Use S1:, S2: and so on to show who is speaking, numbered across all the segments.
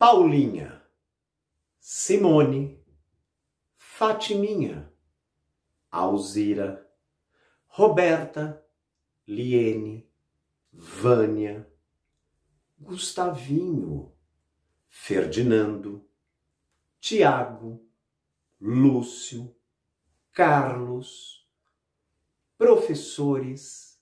S1: Paulinha, Simone, Fatiminha, Alzira, Roberta, Liene, Vânia, Gustavinho, Ferdinando, Tiago, Lúcio, Carlos, professores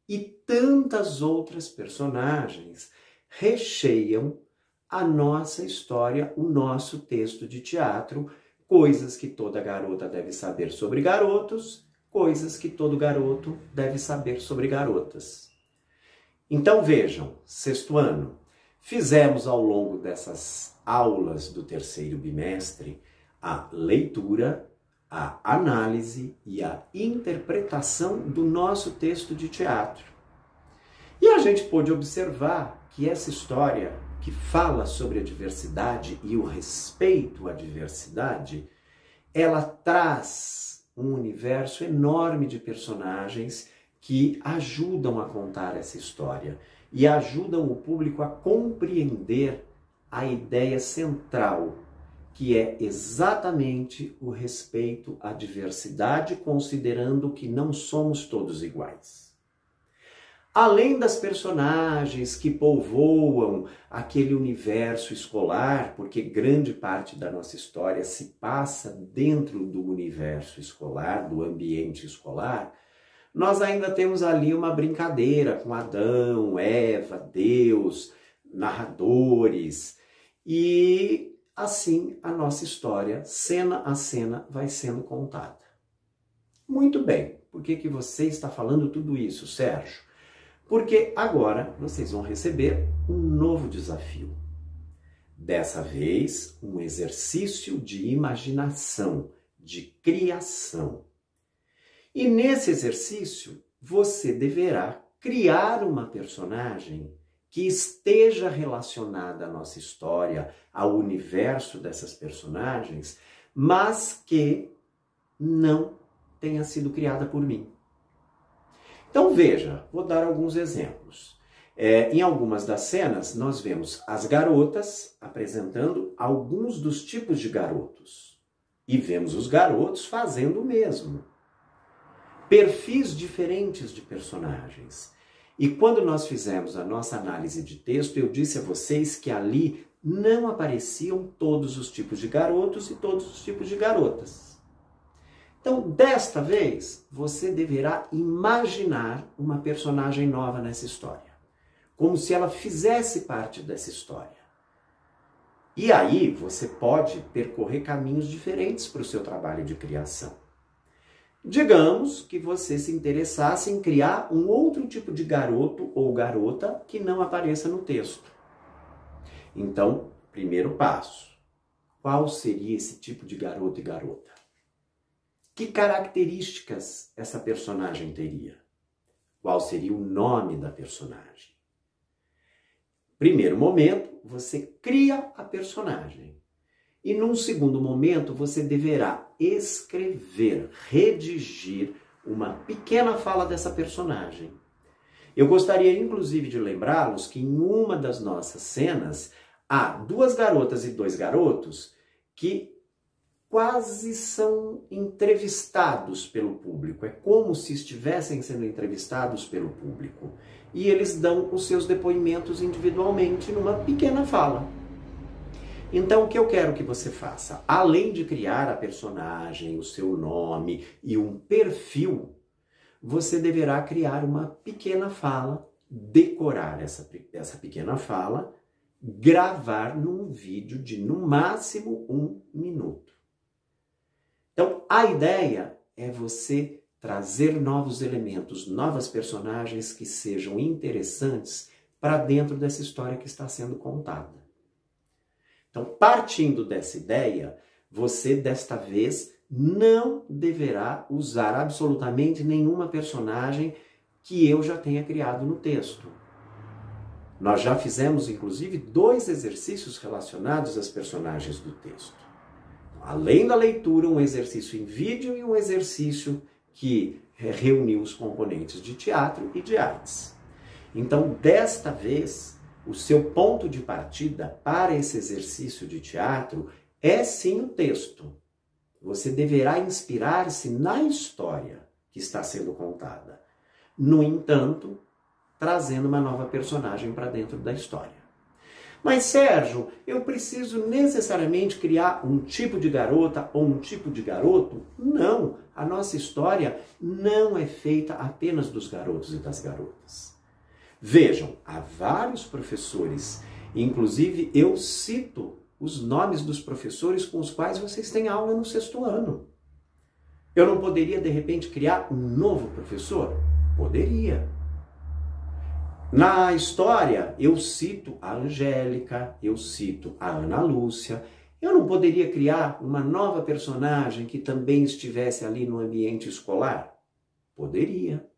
S1: e tantas outras personagens recheiam a nossa história, o nosso texto de teatro, coisas que toda garota deve saber sobre garotos, coisas que todo garoto deve saber sobre garotas. Então vejam, sexto ano, fizemos ao longo dessas aulas do terceiro bimestre a leitura, a análise e a interpretação do nosso texto de teatro. E a gente pôde observar que essa história que fala sobre a diversidade e o respeito à diversidade, ela traz um universo enorme de personagens que ajudam a contar essa história e ajudam o público a compreender a ideia central, que é exatamente o respeito à diversidade, considerando que não somos todos iguais. Além das personagens que povoam aquele universo escolar, porque grande parte da nossa história se passa dentro do universo escolar, do ambiente escolar, nós ainda temos ali uma brincadeira com Adão, Eva, Deus, narradores, e assim a nossa história, cena a cena, vai sendo contada. Muito bem, por que você está falando tudo isso, Sérgio? Porque agora vocês vão receber um novo desafio. Dessa vez, um exercício de imaginação, de criação. E nesse exercício, você deverá criar uma personagem que esteja relacionada à nossa história, ao universo dessas personagens, mas que não tenha sido criada por mim. Então veja, vou dar alguns exemplos. Em algumas das cenas, nós vemos as garotas apresentando alguns dos tipos de garotos. E vemos os garotos fazendo o mesmo. Perfis diferentes de personagens. E quando nós fizemos a nossa análise de texto, eu disse a vocês que ali não apareciam todos os tipos de garotos e todos os tipos de garotas. Então, desta vez, você deverá imaginar uma personagem nova nessa história. Como se ela fizesse parte dessa história. E aí, você pode percorrer caminhos diferentes para o seu trabalho de criação. Digamos que você se interessasse em criar um outro tipo de garoto ou garota que não apareça no texto. Então, primeiro passo. Qual seria esse tipo de garoto e garota? Que características essa personagem teria? Qual seria o nome da personagem? Primeiro momento, você cria a personagem. E num segundo momento, você deverá escrever, redigir uma pequena fala dessa personagem. Eu gostaria, inclusive, de lembrá-los que em uma das nossas cenas, há 2 garotas e 2 garotos que quase são entrevistados pelo público. É como se estivessem sendo entrevistados pelo público. E eles dão os seus depoimentos individualmente numa pequena fala. Então, o que eu quero que você faça? Além de criar a personagem, o seu nome e um perfil, você deverá criar uma pequena fala, decorar essa pequena fala, gravar num vídeo de, no máximo, 1 minuto. Então, a ideia é você trazer novos elementos, novas personagens que sejam interessantes para dentro dessa história que está sendo contada. Então, partindo dessa ideia, você, desta vez, não deverá usar absolutamente nenhuma personagem que eu já tenha criado no texto. Nós já fizemos, inclusive, 2 exercícios relacionados às personagens do texto. Além da leitura, um exercício em vídeo e um exercício que reuniu os componentes de teatro e de artes. Então, desta vez, o seu ponto de partida para esse exercício de teatro é sim o texto. Você deverá inspirar-se na história que está sendo contada. No entanto, trazendo uma nova personagem para dentro da história. Mas, Sérgio, eu preciso necessariamente criar um tipo de garota ou um tipo de garoto? Não, a nossa história não é feita apenas dos garotos e das garotas. Vejam, há vários professores, inclusive eu cito os nomes dos professores com os quais vocês têm aula no 6º ano. Eu não poderia, de repente, criar um novo professor? Poderia. Na história, eu cito a Angélica, eu cito a Ana Lúcia. Eu não poderia criar uma nova personagem que também estivesse ali no ambiente escolar? Poderia.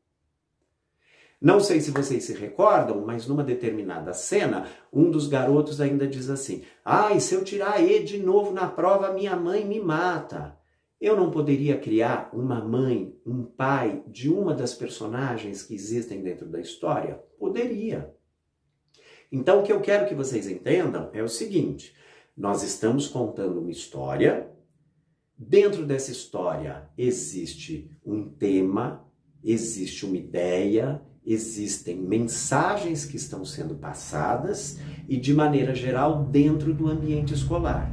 S1: Não sei se vocês se recordam, mas numa determinada cena, um dos garotos ainda diz assim: "Ai, se eu tirar E de novo na prova, minha mãe me mata." Eu não poderia criar uma mãe, um pai de uma das personagens que existem dentro da história? Poderia. Então, o que eu quero que vocês entendam é o seguinte: nós estamos contando uma história. Dentro dessa história existe um tema, existe uma ideia, existem mensagens que estão sendo passadas e, de maneira geral, dentro do ambiente escolar.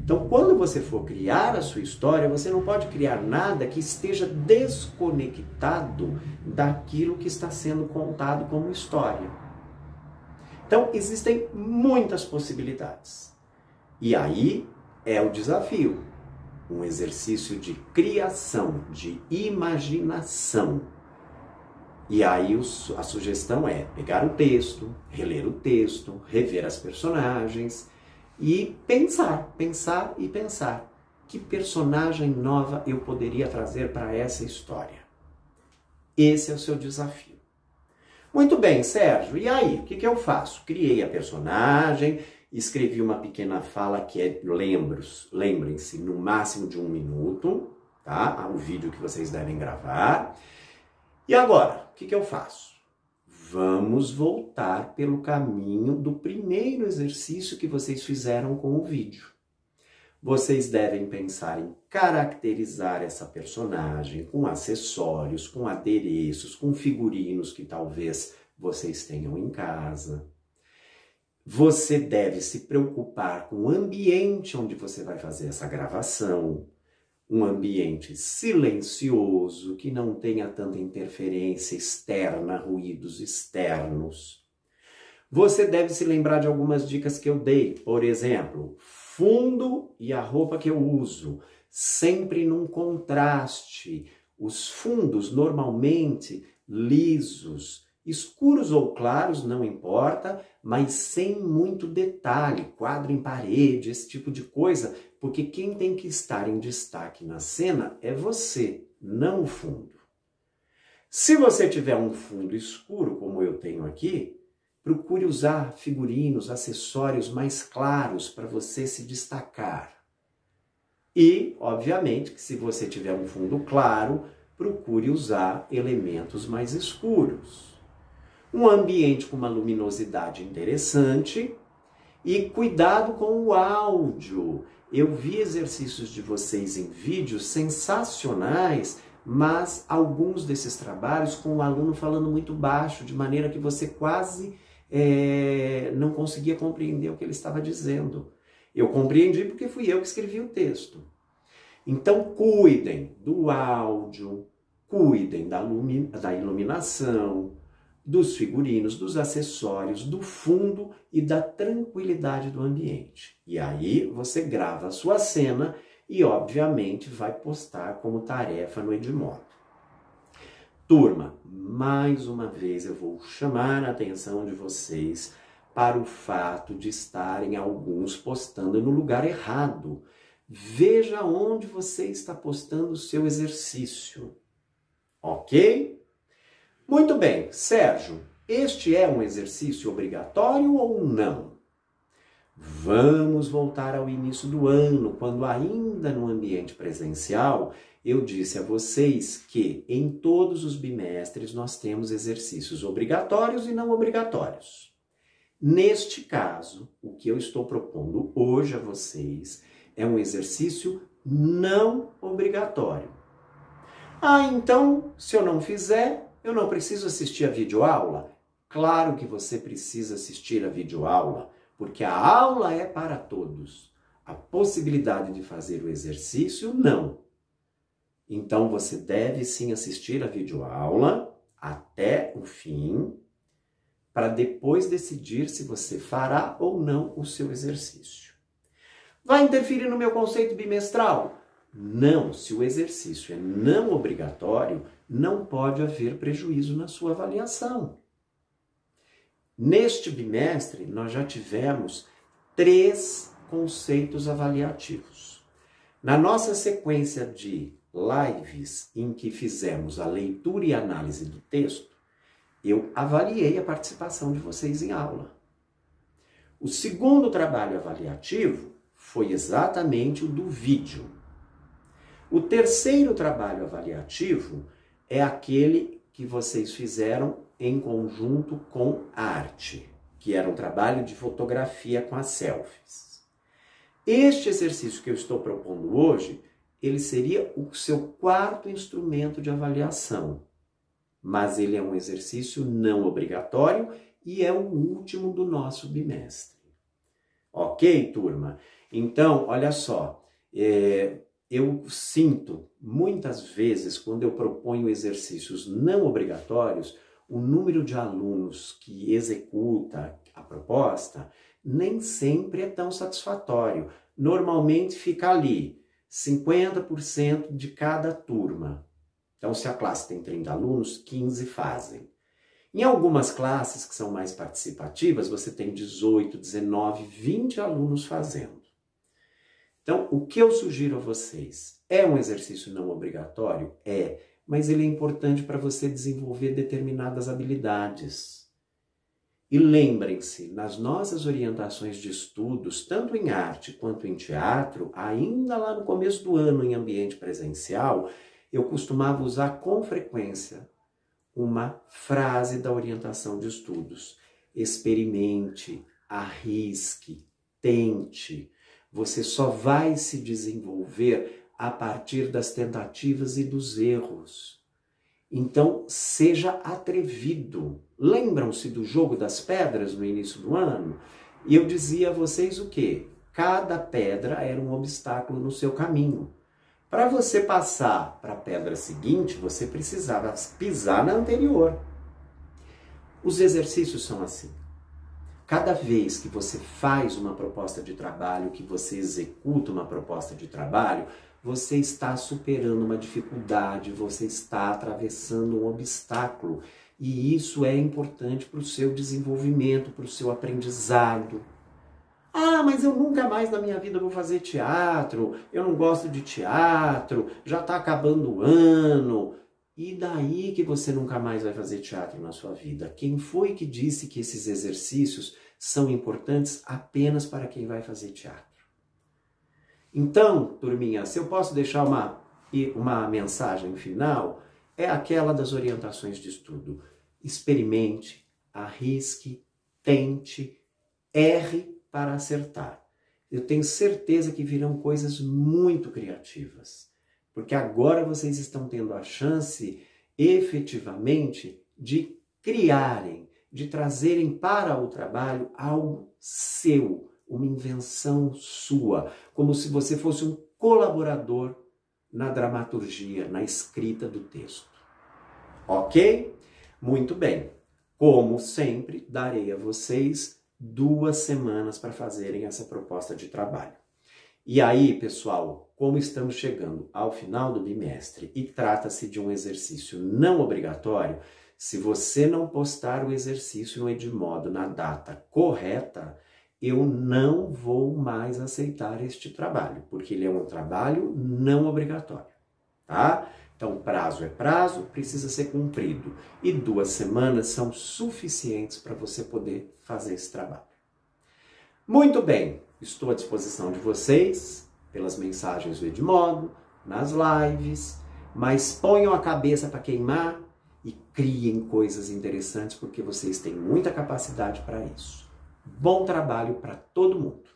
S1: Então, quando você for criar a sua história, você não pode criar nada que esteja desconectado daquilo que está sendo contado como história. Então, existem muitas possibilidades. E aí é o desafio. Um exercício de criação, de imaginação. E aí a sugestão é pegar o texto, reler o texto, rever as personagens e pensar. Que personagem nova eu poderia trazer para essa história? Esse é o seu desafio. Muito bem, Sérgio, e aí? O que eu faço? Criei a personagem, escrevi uma pequena fala que é lembrem-se, no máximo de 1 minuto, tá? Há um vídeo que vocês devem gravar. E agora, o que eu faço? Vamos voltar pelo caminho do primeiro exercício que vocês fizeram com o vídeo. Vocês devem pensar em caracterizar essa personagem com acessórios, com adereços, com figurinos que talvez vocês tenham em casa. Você deve se preocupar com o ambiente onde você vai fazer essa gravação. Um ambiente silencioso, que não tenha tanta interferência externa, ruídos externos. Você deve se lembrar de algumas dicas que eu dei. Por exemplo, fundo e a roupa que eu uso, sempre num contraste. Os fundos normalmente lisos, escuros ou claros, não importa, mas sem muito detalhe, quadro em parede, esse tipo de coisa, porque quem tem que estar em destaque na cena é você, não o fundo. Se você tiver um fundo escuro, como eu tenho aqui, procure usar figurinos, acessórios mais claros para você se destacar. E, obviamente, que se você tiver um fundo claro, procure usar elementos mais escuros. Um ambiente com uma luminosidade interessante e cuidado com o áudio. Eu vi exercícios de vocês em vídeos sensacionais, mas alguns desses trabalhos com o aluno falando muito baixo, de maneira que você quase não conseguia compreender o que ele estava dizendo. Eu compreendi porque fui eu que escrevi o texto. Então, cuidem do áudio, cuidem da iluminação, dos figurinos, dos acessórios, do fundo e da tranquilidade do ambiente. E aí você grava a sua cena e, obviamente, vai postar como tarefa no Edmodo. Turma, mais uma vez eu vou chamar a atenção de vocês para o fato de estarem alguns postando no lugar errado. Veja onde você está postando o seu exercício, ok? Muito bem, Sérgio, este é um exercício obrigatório ou não? Vamos voltar ao início do ano, quando ainda no ambiente presencial, eu disse a vocês que em todos os bimestres nós temos exercícios obrigatórios e não obrigatórios. Neste caso, o que eu estou propondo hoje a vocês é um exercício não obrigatório. Ah, então, se eu não fizer, eu não preciso assistir a videoaula? Claro que você precisa assistir a videoaula, porque a aula é para todos. A possibilidade de fazer o exercício, não. Então, você deve sim assistir a videoaula até o fim, para depois decidir se você fará ou não o seu exercício. Vai interferir no meu conceito bimestral? Não, se o exercício é não obrigatório, não pode haver prejuízo na sua avaliação. Neste bimestre, nós já tivemos 3 conceitos avaliativos. Na nossa sequência de lives em que fizemos a leitura e análise do texto, eu avaliei a participação de vocês em aula. O segundo trabalho avaliativo foi exatamente o do vídeo. O terceiro trabalho avaliativo é aquele que vocês fizeram em conjunto com a arte, que era um trabalho de fotografia com as selfies. Este exercício que eu estou propondo hoje, ele seria o seu 4º instrumento de avaliação. Mas ele é um exercício não obrigatório e é o último do nosso bimestre. Ok, turma? Então, olha só, eu sinto muitas vezes, quando eu proponho exercícios não obrigatórios, o número de alunos que executa a proposta nem sempre é tão satisfatório. Normalmente fica ali, 50% de cada turma. Então, se a classe tem 30 alunos, 15 fazem. Em algumas classes que são mais participativas, você tem 18, 19, 20 alunos fazendo. Então, o que eu sugiro a vocês? É um exercício não obrigatório? É, mas ele é importante para você desenvolver determinadas habilidades. E lembrem-se, nas nossas orientações de estudos, tanto em arte quanto em teatro, ainda lá no começo do ano em ambiente presencial, eu costumava usar com frequência uma frase da orientação de estudos. Experimente, arrisque, tente. Você só vai se desenvolver a partir das tentativas e dos erros. Então, seja atrevido. Lembram-se do jogo das pedras no início do ano? E eu dizia a vocês o quê? Cada pedra era um obstáculo no seu caminho. Para você passar para a pedra seguinte, você precisava pisar na anterior. Os exercícios são assim. Cada vez que você faz uma proposta de trabalho, que você executa uma proposta de trabalho, você está superando uma dificuldade, você está atravessando um obstáculo. E isso é importante para o seu desenvolvimento, para o seu aprendizado. Ah, mas eu nunca mais na minha vida vou fazer teatro, eu não gosto de teatro, já está acabando o ano. E daí que você nunca mais vai fazer teatro na sua vida? Quem foi que disse que esses exercícios são importantes apenas para quem vai fazer teatro? Então, turminha, se eu posso deixar uma mensagem final, é aquela das orientações de estudo. Experimente, arrisque, tente, erre para acertar. Eu tenho certeza que virão coisas muito criativas, porque agora vocês estão tendo a chance, efetivamente, de criarem, de trazerem para o trabalho algo seu, uma invenção sua, como se você fosse um colaborador na dramaturgia, na escrita do texto. Ok? Muito bem. Como sempre, darei a vocês 2 semanas para fazerem essa proposta de trabalho. E aí, pessoal, como estamos chegando ao final do bimestre e trata-se de um exercício não obrigatório, se você não postar o exercício no Edmodo na data correta, eu não vou mais aceitar este trabalho, porque ele é um trabalho não obrigatório, tá? Então, prazo é prazo, precisa ser cumprido. E 2 semanas são suficientes para você poder fazer esse trabalho. Muito bem, estou à disposição de vocês, pelas mensagens do Edmodo, nas lives, mas ponham a cabeça para queimar e criem coisas interessantes, porque vocês têm muita capacidade para isso. Bom trabalho para todo mundo!